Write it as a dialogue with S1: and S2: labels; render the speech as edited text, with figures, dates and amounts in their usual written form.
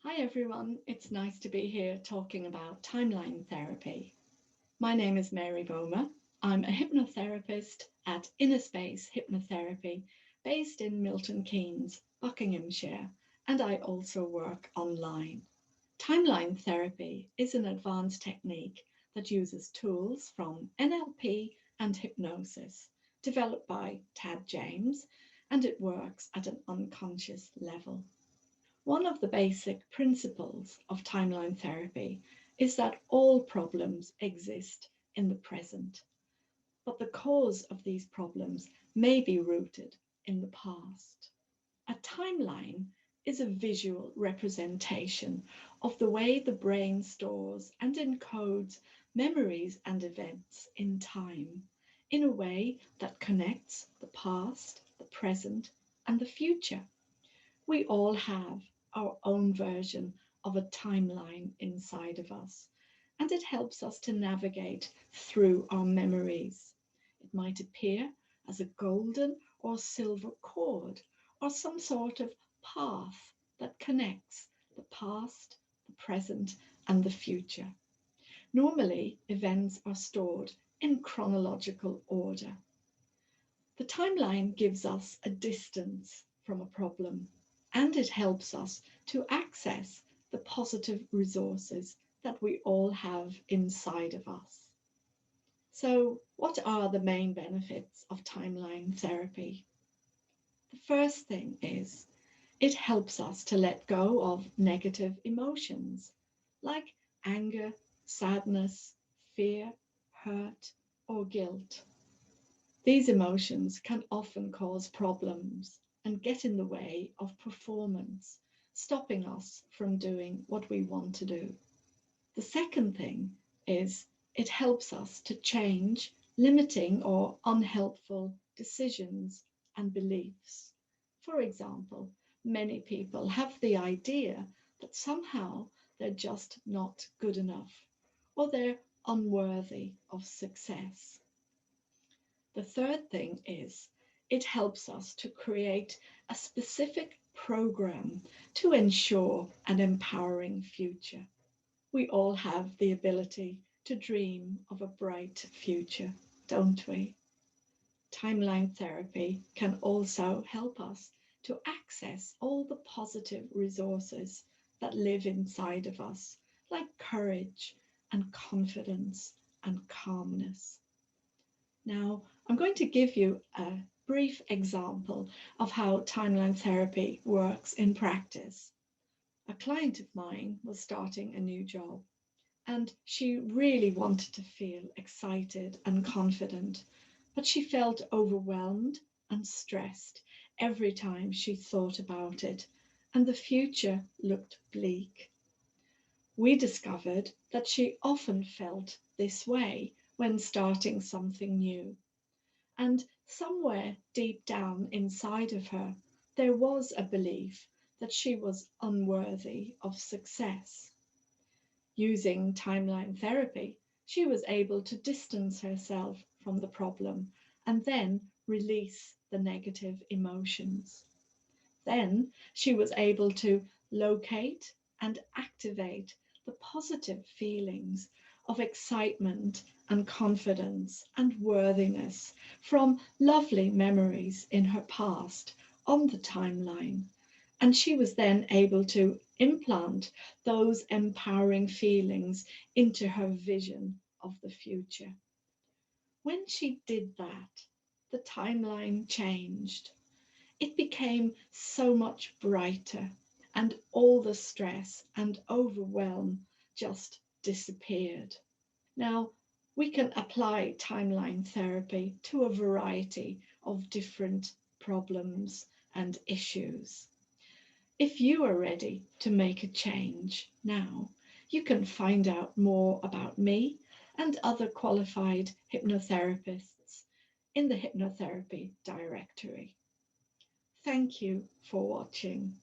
S1: Hi everyone, it's nice to be here talking about timeline therapy. My name is Mary Bowmer. I'm a hypnotherapist at Inner Space Hypnotherapy based in Milton Keynes, Buckinghamshire, and I also work online. Timeline therapy is an advanced technique that uses tools from NLP and hypnosis developed by Tad James, and it works at an unconscious level. One of the basic principles of timeline therapy is that all problems exist in the present, but the cause of these problems may be rooted in the past. A timeline is a visual representation of the way the brain stores and encodes memories and events in time in a way that connects the past, the present, and the future. We all have our own version of a timeline inside of us, and it helps us to navigate through our memories. It might appear as a golden or silver cord, or some sort of path that connects the past, the present, and the future. Normally, events are stored in chronological order. The timeline gives us a distance from a problem, and it helps us to access the positive resources that we all have inside of us. So, what are the main benefits of timeline therapy? The first thing is it helps us to let go of negative emotions like anger, sadness, fear, hurt, or guilt. These emotions can often cause problems and get in the way of performance, stopping us from doing what we want to do. The second thing is it helps us to change limiting or unhelpful decisions and beliefs. For example, many people have the idea that somehow they're just not good enough or they're unworthy of success. The third thing is it helps us to create a specific program to ensure an empowering future. We all have the ability to dream of a bright future, don't we? Timeline therapy can also help us to access all the positive resources that live inside of us, like courage and confidence and calmness. Now, I'm going to give you a brief example of how timeline therapy works in practice. A client of mine was starting a new job and she really wanted to feel excited and confident, but she felt overwhelmed and stressed every time she thought about it, and the future looked bleak. We discovered that she often felt this way when starting something new. And somewhere deep down inside of her, there was a belief that she was unworthy of success. Using timeline therapy, she was able to distance herself from the problem and then release the negative emotions. Then she was able to locate and activate the positive feelings of excitement and confidence and worthiness from lovely memories in her past on the timeline. And she was then able to implant those empowering feelings into her vision of the future. When she did that, the timeline changed. It became so much brighter, and all the stress and overwhelm just disappeared. Now, we can apply timeline therapy to a variety of different problems and issues. If you are ready to make a change now, you can find out more about me and other qualified hypnotherapists in the hypnotherapy directory. Thank you for watching.